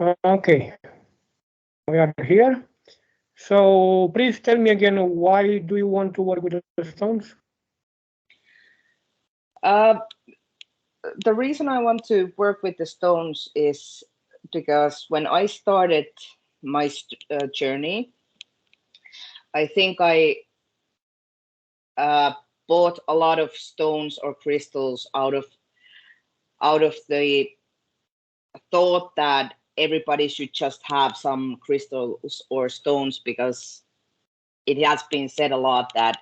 Okay, we are here. So please tell me again, why do you want to work with the stones? Uh, the reason I want to work with the stones is because when I started my journey, I think I uh, bought a lot of stones or crystals out of the thought that everybody should just have some crystals or stones because it has been said a lot that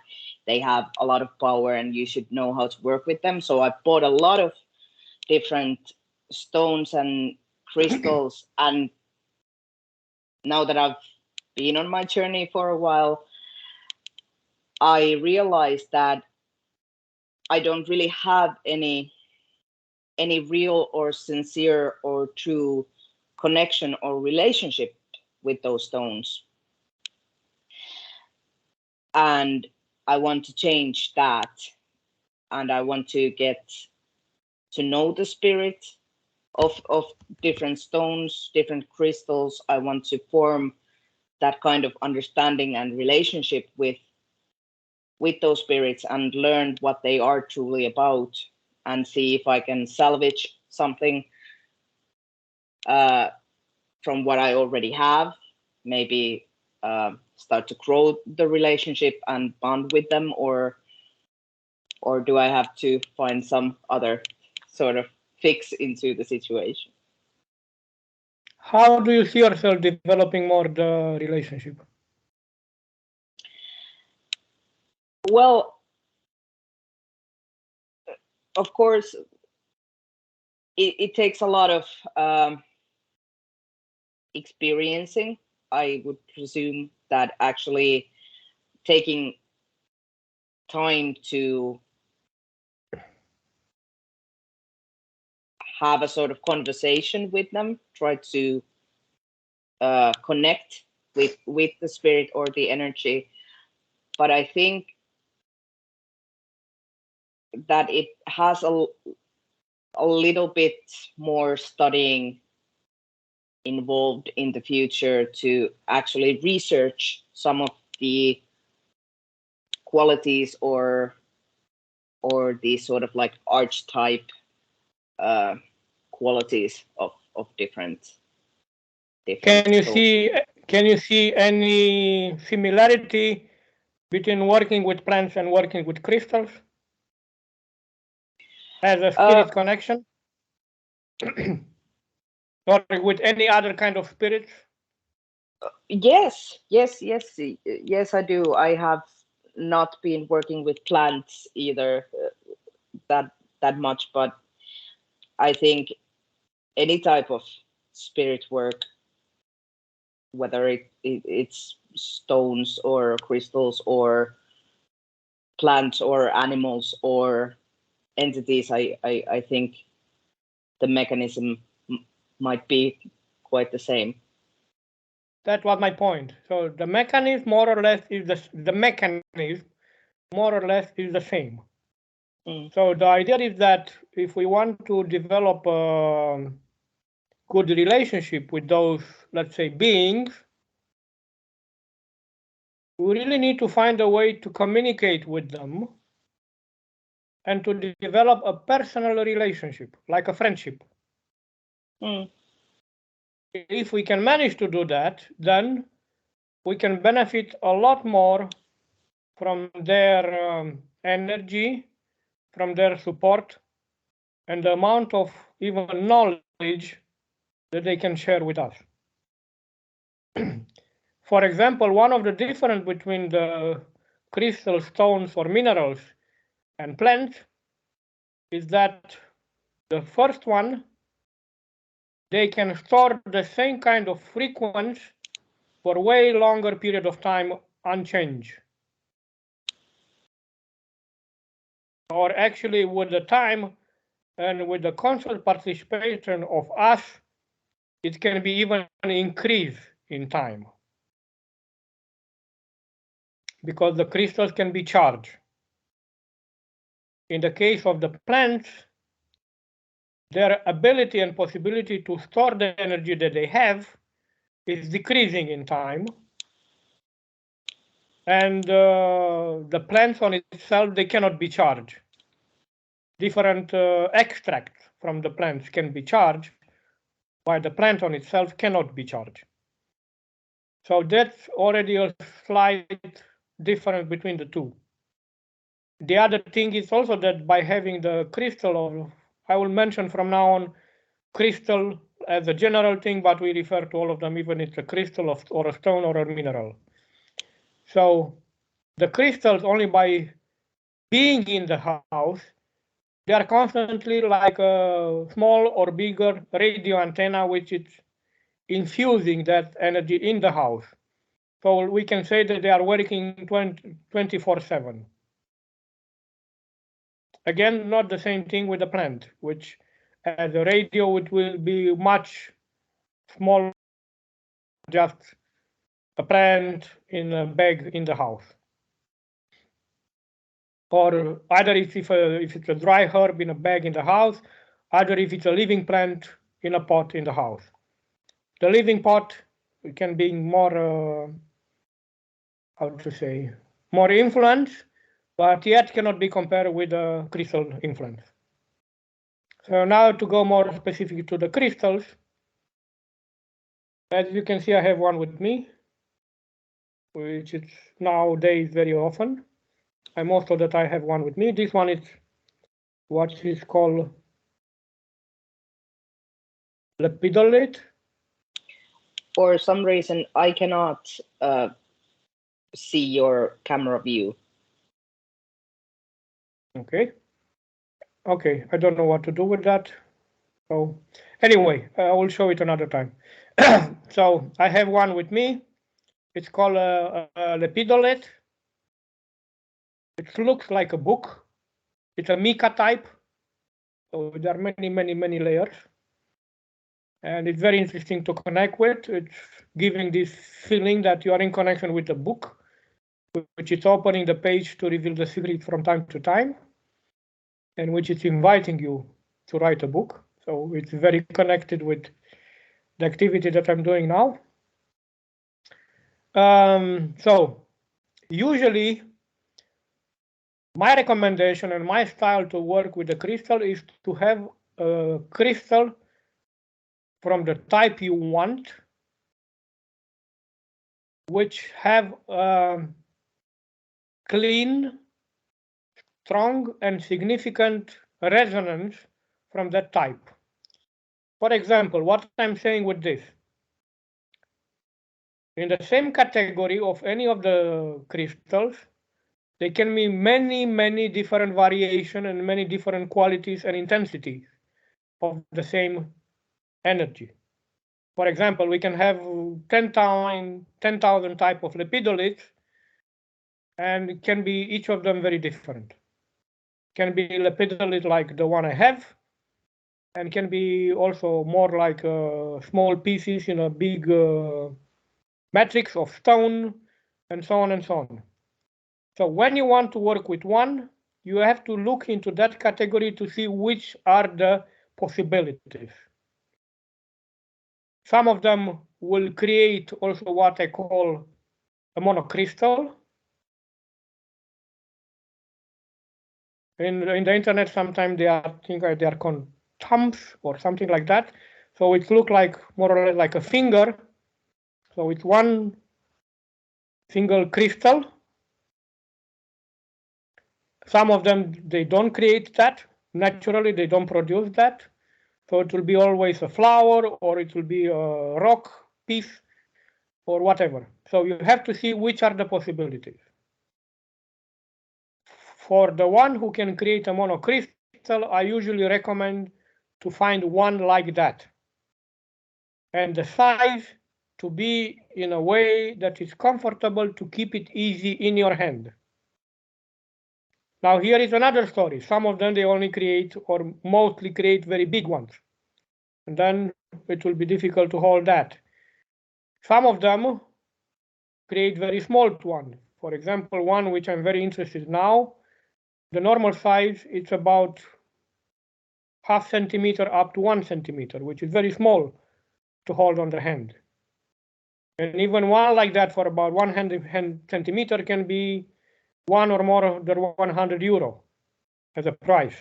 they have a lot of power and you should know how to work with them. So I bought a lot of different stones and crystals, and now that I've been on my journey for a while, I realized that I don't really have any real or sincere or true connection or relationship with those stones. And I want to change that. And I want to get to know the spirit of different stones, different crystals. I want to form that kind of understanding and relationship with those spirits and learn what they are truly about and see if I can salvage something uh, from what I already have, maybe start to grow the relationship and bond with them, or do I have to find some other sort of fix into the situation? How do you see yourself developing more the relationship? Well, of course, it takes a lot of experiencing. I would presume that actually taking time to have a sort of conversation with them, try to connect with the spirit or the energy. But I think that it has a little bit more studying involved in the future to actually research some of the qualities or the sort of like archetype uh, qualities of different Can you stones. see can you see any similarity between working with plants and working with crystals as a Uh, spirit connection, or with any other kind of spirits? yes, I do. I have not been working with plants either that that much, but I think any type of spirit work, whether it's stones or crystals or plants or animals or entities, I think the mechanism might be quite the same. That was my point. So the mechanism more or less is the mechanism more or less is the same. Mm. So the idea is that if we want to develop a good relationship with those, let's say, beings, we really need to find a way to communicate with them and to develop a personal relationship, like a friendship. Mm. If we can manage to do that, then we can benefit a lot more from their energy, from their support, and the amount of even knowledge that they can share with us. For example, one of the difference between the crystal stones or minerals and plants is that the first one, they can store the same kind of frequency for way longer period of time unchanged. Or actually with the time and with the constant participation of us, it can be even increased in time because the crystals can be charged. In the case of the plants, their ability and possibility to store the energy that they have is decreasing in time. And the plants on itself, they cannot be charged. Different extracts from the plants can be charged, while the plant on itself cannot be charged. So that's already a slight difference between the two. The other thing is also that by having the crystal, or I will mention from now on crystal as a general thing, but we refer to all of them, even if it's a crystal or a stone or a mineral. So the crystals, only by being in the house, they are constantly like a small or bigger radio antenna, which is infusing that energy in the house. So we can say that they are working 24/7. Again, not the same thing with the plant, which as a radio, it will be much smaller, just a plant in a bag in the house. Or either if it's a dry herb in a bag in the house, either if it's a living plant in a pot in the house. The living pot can be more, how to say, more influence, but yet cannot be compared with the crystal influence. So now to go more specific to the crystals, as you can see, I have one with me, which is nowadays very often. And most of the time I have one with me. This one is what is called lepidolite. For some reason, I cannot see your camera view. Okay. Okay, I don't know what to do with that. So anyway, I will show it another time. So I have one with me. It's called a lepidolite. It looks like a book. It's a mica type. So there are many layers. And it's very interesting to connect with. It's giving this feeling that you are in connection with the book, which is opening the page to reveal the secret from time to time, and which is inviting you to write a book. So it's very connected with the activity that I'm doing now. So usually my recommendation and my style to work with the crystal is to have a crystal from the type you want, which have clean, strong, and significant resonance from that type. For example, what I'm saying with this, in the same category of any of the crystals, there can be many different variations and many different qualities and intensities of the same energy. For example, we can have 10,000 type of lepidolites, and it can be each of them very different. Can be lepidolite like the one I have, and can be also more like small pieces in a big matrix of stone, and so on and so on. So when you want to work with one, you have to look into that category to see which are the possibilities. Some of them will create also what I call a monocrystal. In the internet, sometimes they are called thumbs or something like that. So it looks like more or less like a finger. So it's one single crystal. Some of them, they don't create that. Naturally, they don't produce that. So it will be always a flower, or it will be a rock piece, or whatever. So you have to see which are the possibilities. For the one who can create a monocrystal, I usually recommend to find one like that. And the size to be in a way that is comfortable to keep it easy in your hand. Now here is another story. Some of them, they only create or mostly create very big ones. And then it will be difficult to hold that. Some of them create very small ones. For example, one which I'm very interested in now, the normal size, it's about half centimeter up to 1 centimeter, which is very small to hold on the hand. And even one like that for about 100 centimeter can be one or more than 100 euro as a price.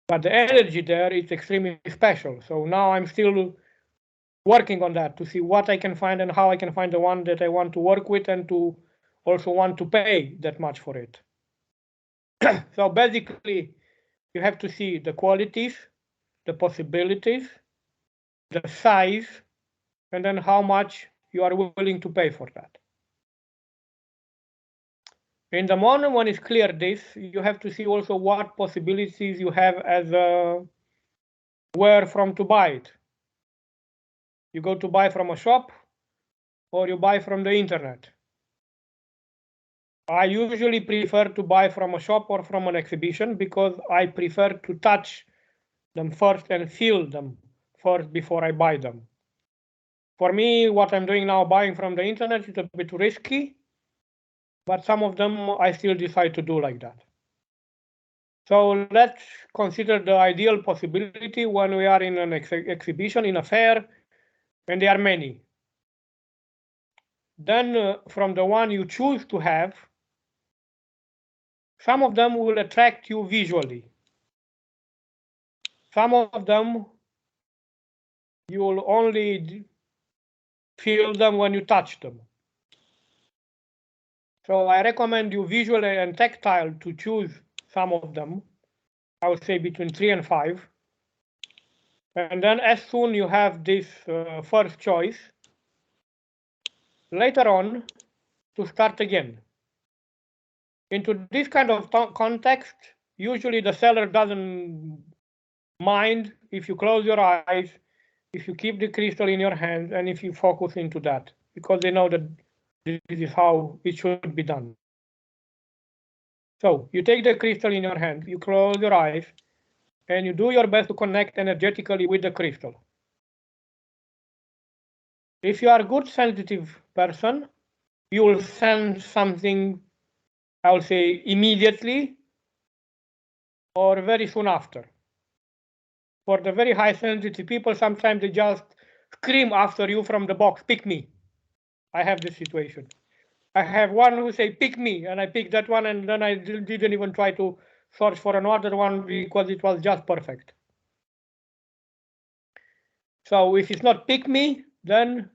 But the energy there is extremely special. So now I'm still working on that to see what I can find and how I can find the one that I want to work with and to also want to pay that much for it. So basically, you have to see the qualities, the possibilities, the size, and then how much you are willing to pay for that. In the moment when it's clear this, you have to see also what possibilities you have as where from to buy it. You go to buy from a shop or you buy from the internet. I usually prefer to buy from a shop or from an exhibition because I prefer to touch them first and feel them first before I buy them. For me, what I'm doing now, buying from the internet, is a bit risky, but some of them I still decide to do like that. So let's consider the ideal possibility when we are in an exhibition, in a fair, and there are many. Then from the one you choose to have, some of them will attract you visually. Some of them you will only feel them when you touch them. So I recommend you visually and tactile to choose some of them. I would say between 3 and 5. And then as soon you have this first choice, later on to start again. Into this kind of context, usually the seller doesn't mind if you close your eyes, if you keep the crystal in your hand, and if you focus into that, because they know that this is how it should be done. So you take the crystal in your hand, you close your eyes, and you do your best to connect energetically with the crystal. If you are a good sensitive person, you will sense something, I will say, immediately or very soon after. For the very high sensitive people, sometimes they just scream after you from the box, pick me. I have this situation. I have one who say, pick me, and I pick that one, and then I didn't even try to search for another one because it was just perfect. So if it's not pick me, then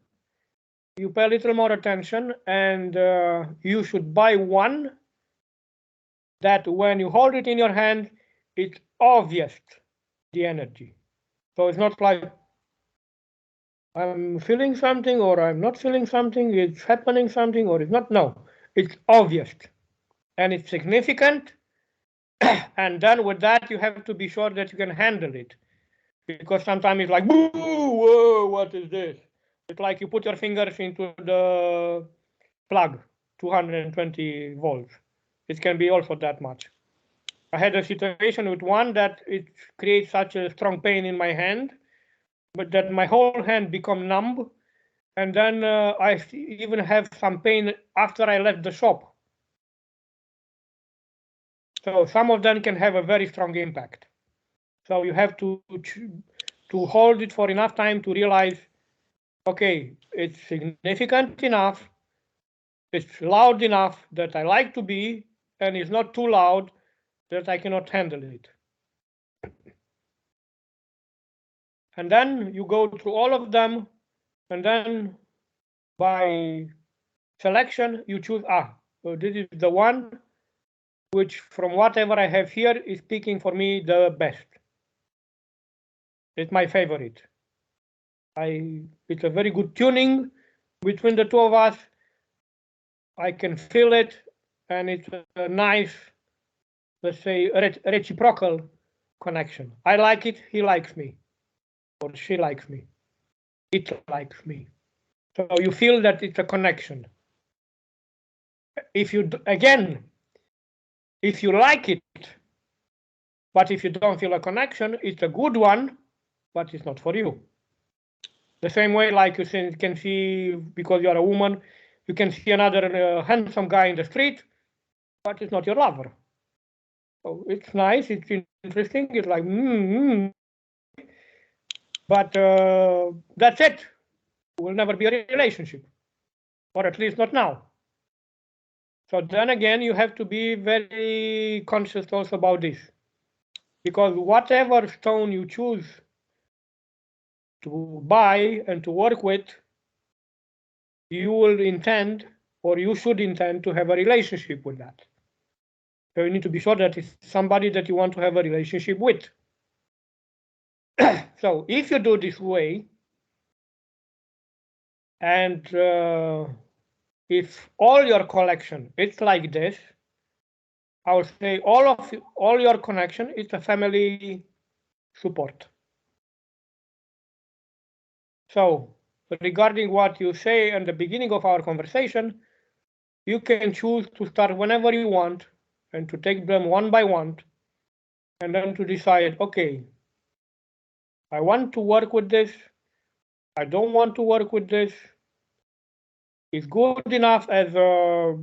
you pay a little more attention, and you should buy one that when you hold it in your hand, it's obvious, the energy. So it's not like I'm feeling something or I'm not feeling something, it's happening something or it's not. No, it's obvious and it's significant. And then with that, you have to be sure that you can handle it. Because sometimes it's like, whoa, whoa, what is this? It's like you put your fingers into the plug, 220 volts. It can be also that much. I had a situation with one that it creates such a strong pain in my hand, but that my whole hand become numb. And then I even have some pain after I left the shop. So some of them can have a very strong impact. So you have to hold it for enough time to realize, okay, it's significant enough, it's loud enough that I like to be, and it's not too loud that I cannot handle it. And then you go through all of them, and then by selection, you choose, so this is the one which from whatever I have here is speaking for me the best. It's my favorite. It's a very good tuning between the two of us. I can feel it, and it's a nice, let's say, reciprocal connection. I like it, he likes me, or she likes me, it likes me. So you feel that it's a connection. If you, again, if you like it, but if you don't feel a connection, it's a good one, but it's not for you. The same way, like you can see, because you are a woman, you can see another handsome guy in the street, but it's not your lover. So it's nice, it's interesting, it's like, but that's it. It will never be a relationship, or at least not now. So then again, you have to be very conscious also about this, because whatever stone you choose to buy and to work with, you will intend, or you should intend, to have a relationship with that. So you need to be sure that it's somebody that you want to have a relationship with. So if you do this way, and if all your collection it's like this, I would say all your connection is a family support. So regarding what you say at the beginning of our conversation, you can choose to start whenever you want and to take them one by one, and then to decide, okay, I want to work with this, I don't want to work with this. It's good enough as a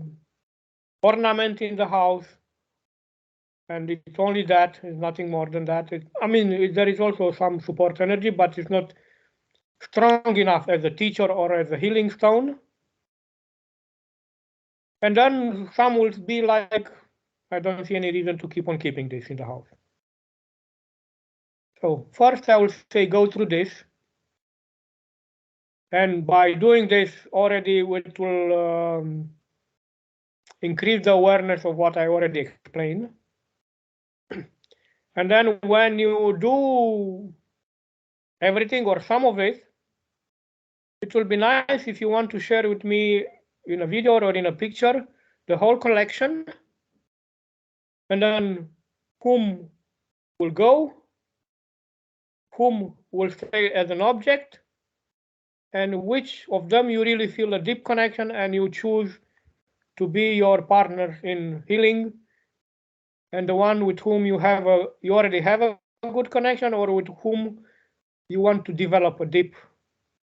ornament in the house, and it's only that, it's nothing more than that. I mean, there is also some support energy, but it's not strong enough as a teacher or as a healing stone. And then some will be like, I don't see any reason to keep on keeping this in the house. So first I will say go through this. And by doing this already, it will increase the awareness of what I already explained. And then when you do everything or some of it, it will be nice if you want to share with me in a video or in a picture the whole collection, and then whom will go, whom will stay as an object, and which of them you really feel a deep connection and you choose to be your partner in healing, and the one with whom you already have a good connection, or with whom you want to develop a deep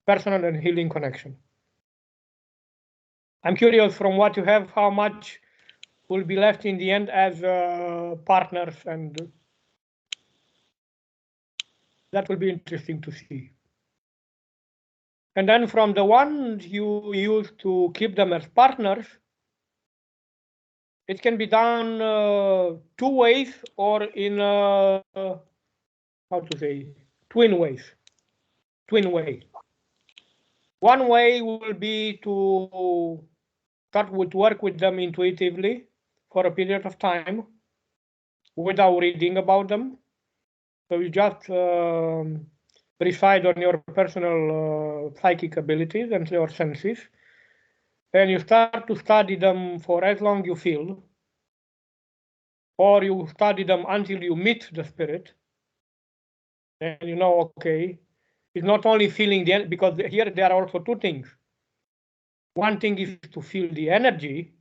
personal and healing connection. I'm curious from what you have, how much will be left in the end as partners, and that will be interesting to see. And then from the ones you use to keep them as partners, it can be done two ways, or in how to say, twin ways. One way will be to start with work with them intuitively for a period of time without reading about them. So you just reside on your personal psychic abilities and your senses, and you start to study them for as long you feel, or you study them until you meet the spirit, and you know, okay, it's not only feeling the energy, because here there are also two things. One thing is to feel the energy,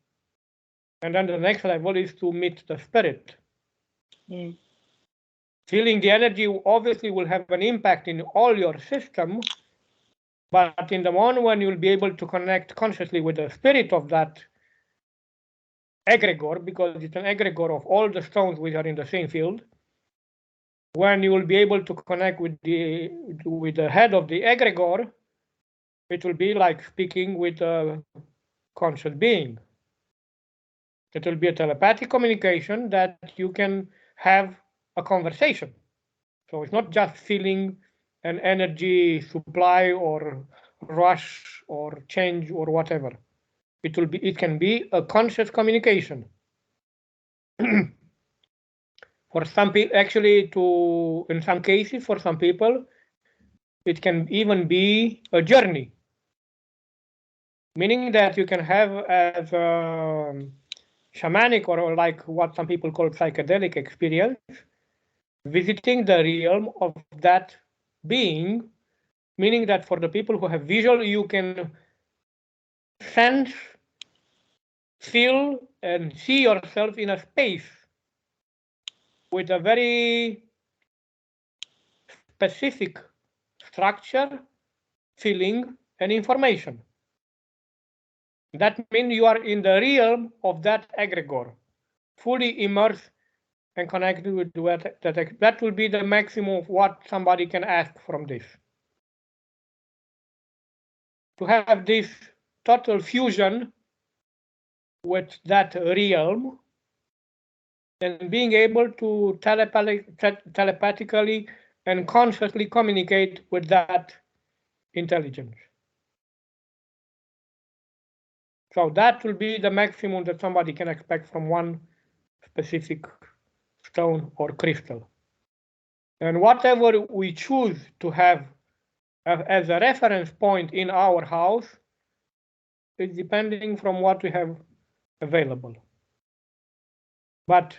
and then the next level is to meet the spirit. Feeling the energy obviously will have an impact in all your system, but in the moment when you'll be able to connect consciously with the spirit of that egregore, because it's an egregore of all the stones which are in the same field, when you will be able to connect with the head of the egregore, it will be like speaking with a conscious being. It will be a telepathic communication that you can have a conversation. So it's not just feeling an energy supply or rush or change or whatever. It can be a conscious communication. For some people, actually, in some cases, for some people, it can even be a journey, meaning that you can have as a shamanic, or like what some people call psychedelic experience, visiting the realm of that being, meaning that for the people who have visual, you can sense, feel, and see yourself in a space with a very specific structure, feeling, and information. That means you are in the realm of that egregore, fully immersed and connect it with that will be the maximum of what somebody can ask from this. To have this total fusion with that realm and being able to telepathically and consciously communicate with that intelligence. So that will be the maximum that somebody can expect from one specific stone or crystal. And whatever we choose to have as a reference point in our house is depending from what we have available. But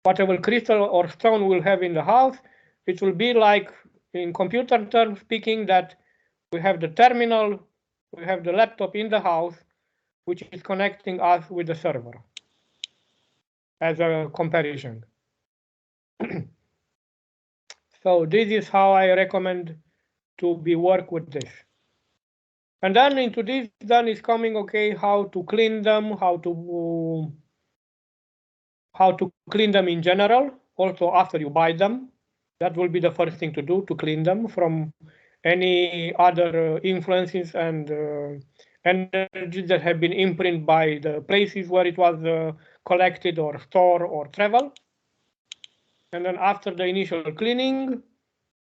whatever crystal or stone we'll have in the house, it will be like, in computer terms speaking, that we have the terminal, we have the laptop in the house, which is connecting us with the server, as a comparison. So this is how I recommend to be work with this. And then into this, then is coming, okay, how to clean them, how to clean them in general, also after you buy them. That will be the first thing to do, to clean them from any other influences and energies that have been imprinted by the places where it was collected or stored or travel. And then after the initial cleaning,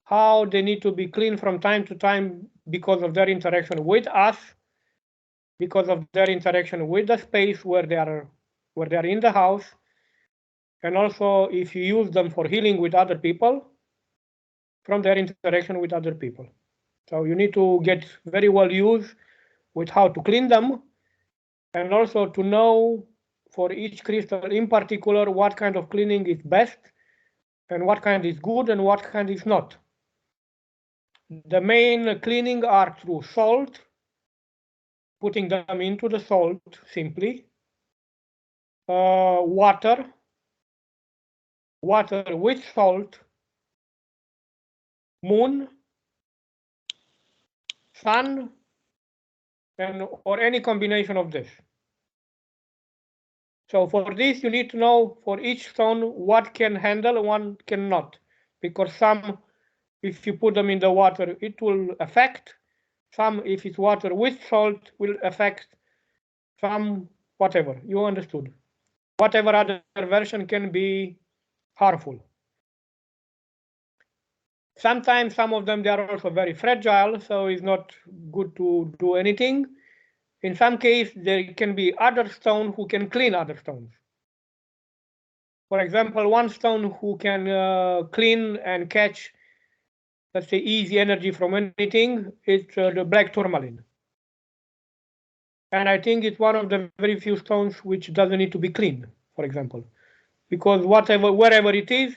how they need to be cleaned from time to time because of their interaction with us, because of their interaction with the space where they are in the house, and also if you use them for healing with other people, from their interaction with other people. So you need to get very well used with how to clean them, and also to know for each crystal in particular what kind of cleaning is best, and what kind is good and what kind is not. The main cleaning are through salt, putting them into the salt simply, water with salt, moon, sun, or any combination of this. So for this, you need to know for each stone what can handle and what cannot, because some, if you put them in the water, it will affect. Some, if it's water with salt, will affect. Some, whatever, you understood. Whatever other version can be harmful. Sometimes some of them, they are also very fragile, so it's not good to do anything. In some case, there can be other stone who can clean other stones. For example, one stone who can clean and catch, let's say, easy energy from anything, is the black tourmaline. And I think it's one of the very few stones which doesn't need to be cleaned, for example, because wherever it is,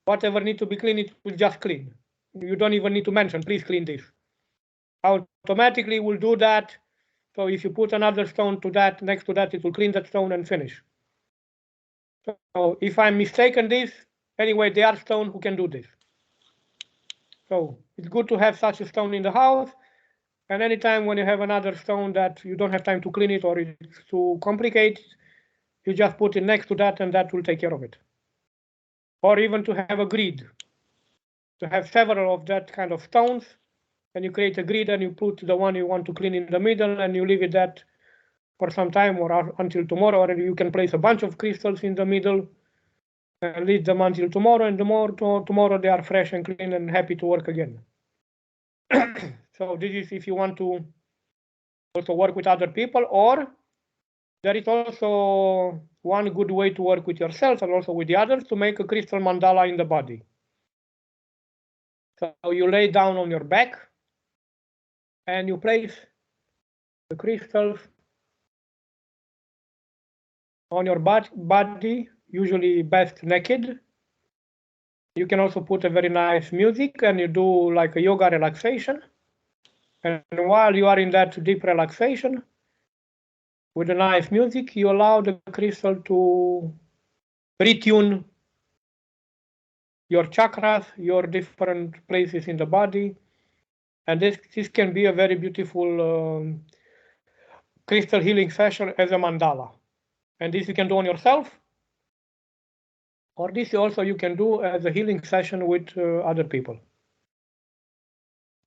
whatever needs to be cleaned, it will just clean. You don't even need to mention, please clean this. Automatically will do that. So if you put another stone to that, next to that, it will clean that stone and finish. So if I'm mistaken this, anyway, there are stones who can do this. So it's good to have such a stone in the house. And anytime when you have another stone that you don't have time to clean it or it's too complicated, you just put it next to that and that will take care of it. Or even to have a grid, to have several of that kind of stones, and you create a grid and you put the one you want to clean in the middle and you leave it that for some time or until tomorrow, or you can place a bunch of crystals in the middle and leave them until tomorrow, and tomorrow they are fresh and clean and happy to work again. So this is if you want to also work with other people, or there is also one good way to work with yourself and also with the others, to make a crystal mandala in the body. So you lay down on your back and you place the crystals on your body, usually best naked. You can also put a very nice music and you do like a yoga relaxation. And while you are in that deep relaxation, with a nice music, you allow the crystal to retune your chakras, your different places in the body. And this can be a very beautiful crystal healing session as a mandala. And this you can do on yourself, or this also you can do as a healing session with other people.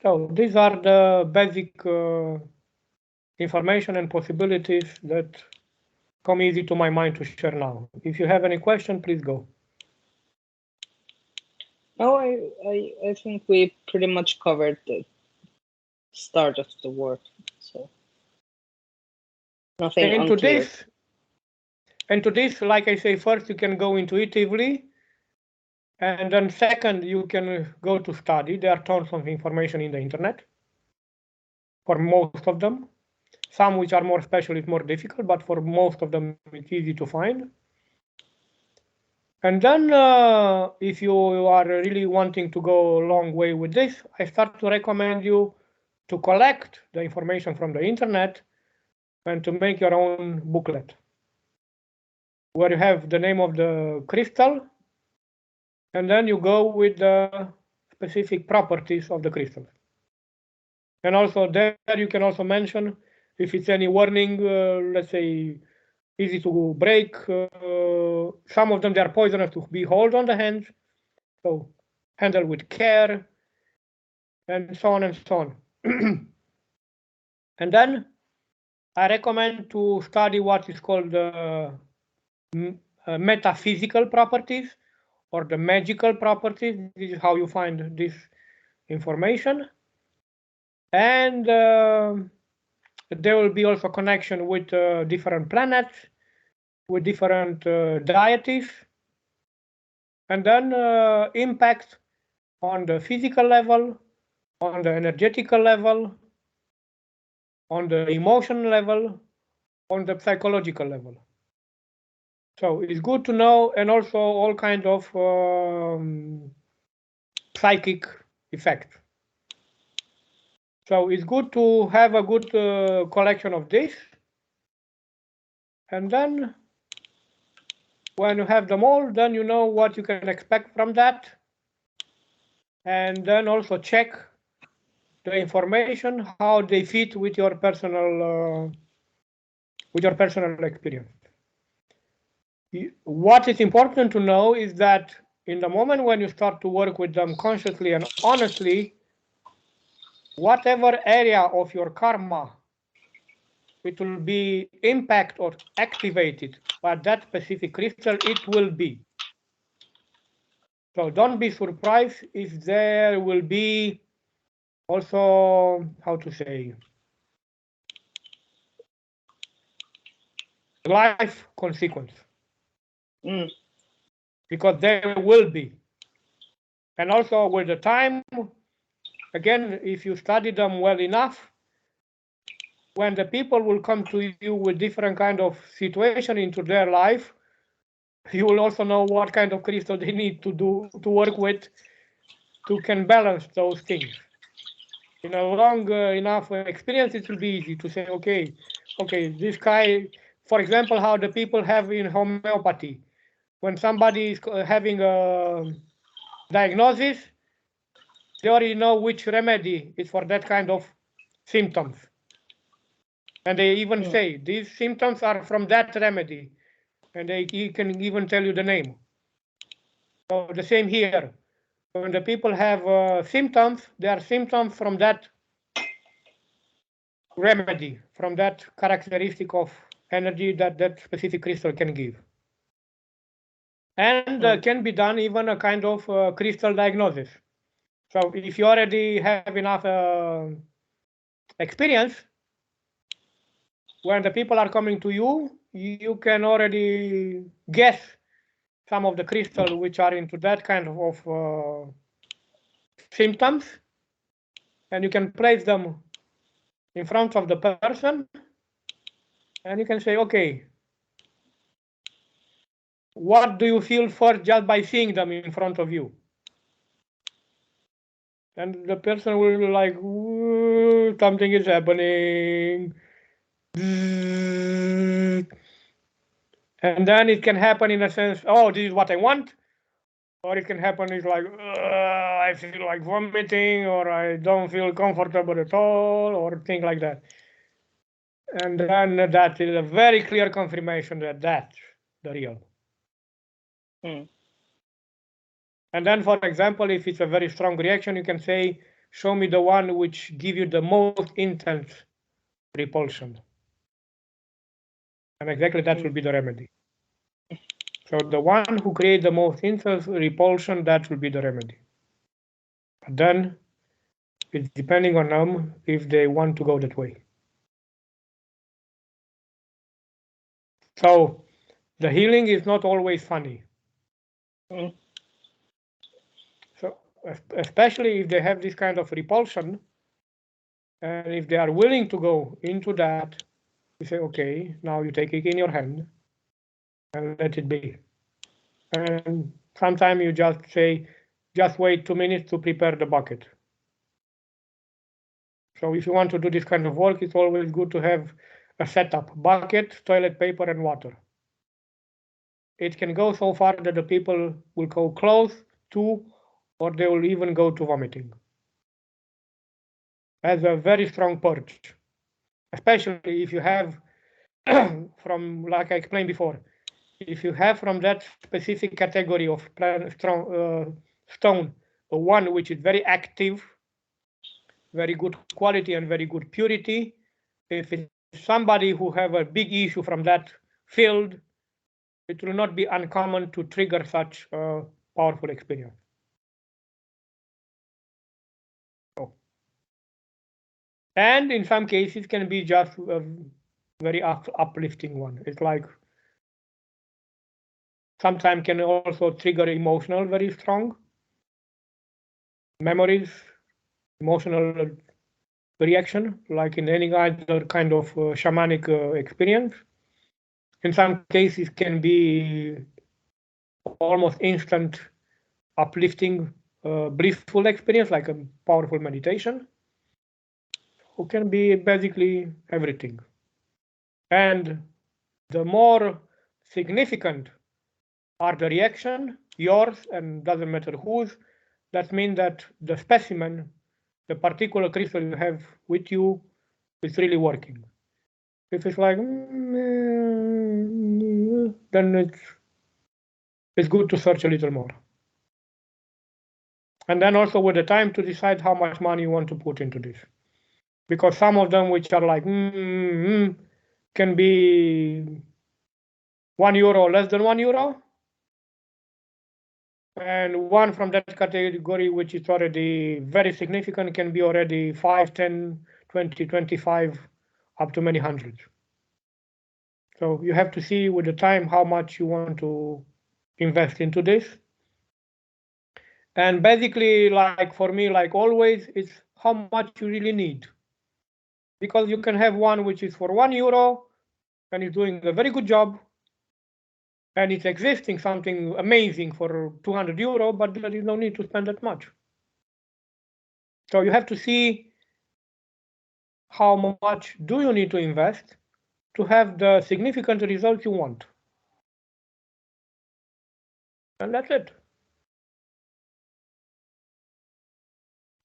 So these are the basic information and possibilities that come easy to my mind to share now. If you have any question, please go. No, I think we pretty much covered the start of the work, so nothing unclear. And to this, like I say, first you can go intuitively, and then second you can go to study. There are tons of information in the internet for most of them. Some which are more special is more difficult, but for most of them it's easy to find. And then if you are really wanting to go a long way with this, I start to recommend you to collect the information from the internet and to make your own booklet where you have the name of the crystal, and then you go with the specific properties of the crystal. And also there you can also mention if it's any warning, let's say easy to break. Some of them, they are poisonous to be held on the hands, so handle with care, and so on and so on. And then I recommend to study what is called metaphysical properties or the magical properties. This is how you find this information. And there will be also connection with different planets, with different deities, and then impact on the physical level, on the energetical level, on the emotional level, on the psychological level. So it's good to know, and also all kind of psychic effects. So it's good to have a good collection of this. And then when you have them all, then you know what you can expect from that. And then also check the information, how they fit with your personal experience. What is important to know is that in the moment when you start to work with them consciously and honestly, whatever area of your karma it will be impact or activated by that specific crystal, it will be. So don't be surprised if there will be also, how to say, life consequence. Because there will be. And also with the time, again, if you study them well enough, when the people will come to you with different kind of situation into their life, you will also know what kind of crystal they need to work with to can balance those things. In a long enough experience, it will be easy to say, okay, this guy, for example, how the people have in homeopathy, when somebody is having a diagnosis, they already know which remedy is for that kind of symptoms. And they even say, these symptoms are from that remedy. And they can even tell you the name. So the same here. When the people have symptoms, they are symptoms from that remedy, from that characteristic of energy that that specific crystal can give. And can be done even a kind of crystal diagnosis. So if you already have enough experience, when the people are coming to you, you can already guess some of the crystals which are into that kind of symptoms, and you can place them in front of the person, and you can say, okay, what do you feel first just by seeing them in front of you? And the person will be like, something is happening. And then it can happen in a sense, oh, this is what I want. Or it can happen, it's like, I feel like vomiting, or I don't feel comfortable at all, or things like that. And then that is a very clear confirmation that that's the real. And then, for example, if it's a very strong reaction, you can say, show me the one which give you the most intense repulsion. And exactly that will be the remedy. So the one who creates the most intense repulsion, that will be the remedy. But then it's depending on them if they want to go that way. So the healing is not always funny. So especially if they have this kind of repulsion, and if they are willing to go into that, you say, okay, now you take it in your hand and let it be. And sometimes you just say, just wait 2 minutes to prepare the bucket. So if you want to do this kind of work, it's always good to have a setup: bucket, toilet paper, and water. It can go so far that the people will go close to, or they will even go to vomiting. As a very strong purge, especially if you have from, like I explained before, if you have from that specific category of stone, one which is very active, very good quality and very good purity, if it's somebody who have a big issue from that field, it will not be uncommon to trigger such a powerful experience. So, and in some cases can be just a very uplifting one. It's like sometimes can also trigger emotional, very strong memories, emotional reaction, like in any other kind of shamanic experience. In some cases can be almost instant uplifting, blissful experience, like a powerful meditation, who can be basically everything. And the more significant are the reaction, yours and doesn't matter whose, that means that the specimen, the particular crystal you have with you, is really working. If it's like, then it's good to search a little more. And then also with the time to decide how much money you want to put into this. Because some of them which are like, can be €1 less than €1. And one from that category, which is already very significant, can be already 5, 10, 20, 25, up to many hundreds. So you have to see with the time how much you want to invest into this. And basically, like for me, like always, it's how much you really need. Because you can have one which is for €1 and is doing a very good job, and it's existing something amazing for €200, but there is no need to spend that much. So you have to see how much do you need to invest to have the significant results you want. And that's it.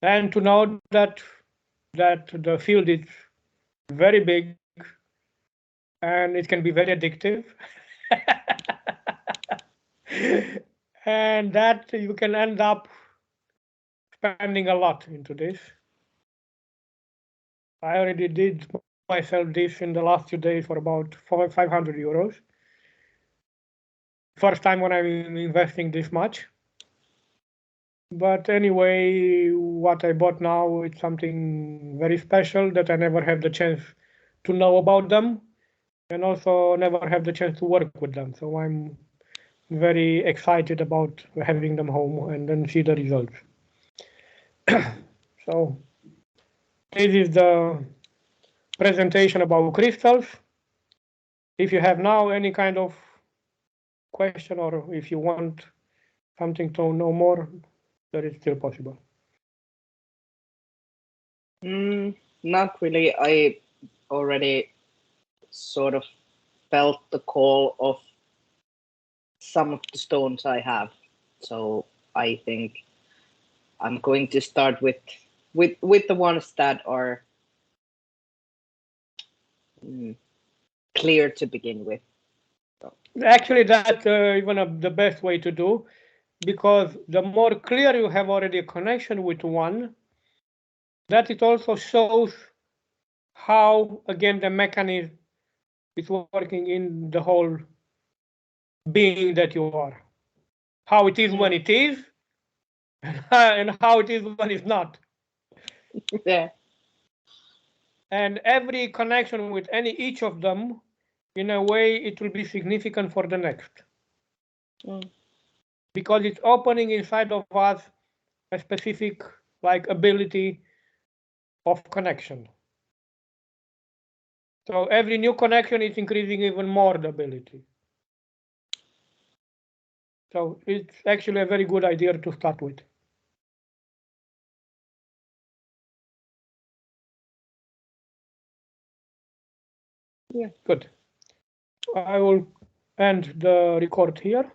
And to know that the field is very big and it can be very addictive. And that you can end up spending a lot into this. I already did myself this in the last 2 days for about €500. First time when I'm investing this much. But anyway, what I bought now is something very special that I never have the chance to know about them, and also never have the chance to work with them. So I'm very excited about having them home and then see the results. So this is the presentation about crystals. If you have now any kind of question, or if you want something to know more, that is still possible. Not really. I already sort of felt the call of some of the stones I have. So I think I'm going to start with the ones that are clear to begin with. So. Actually, that's even the best way to do. because the more clear you have already a connection with one, that it also shows how, again, the mechanism is working in the whole being that you are. How it is when it is, and how it is when it's not. Yeah. And every connection with each of them, in a way, it will be significant for the next. Because it's opening inside of us a specific ability of connection. So every new connection is increasing even more the ability. So it's actually a very good idea to start with. Yeah. Good. I will end the record here.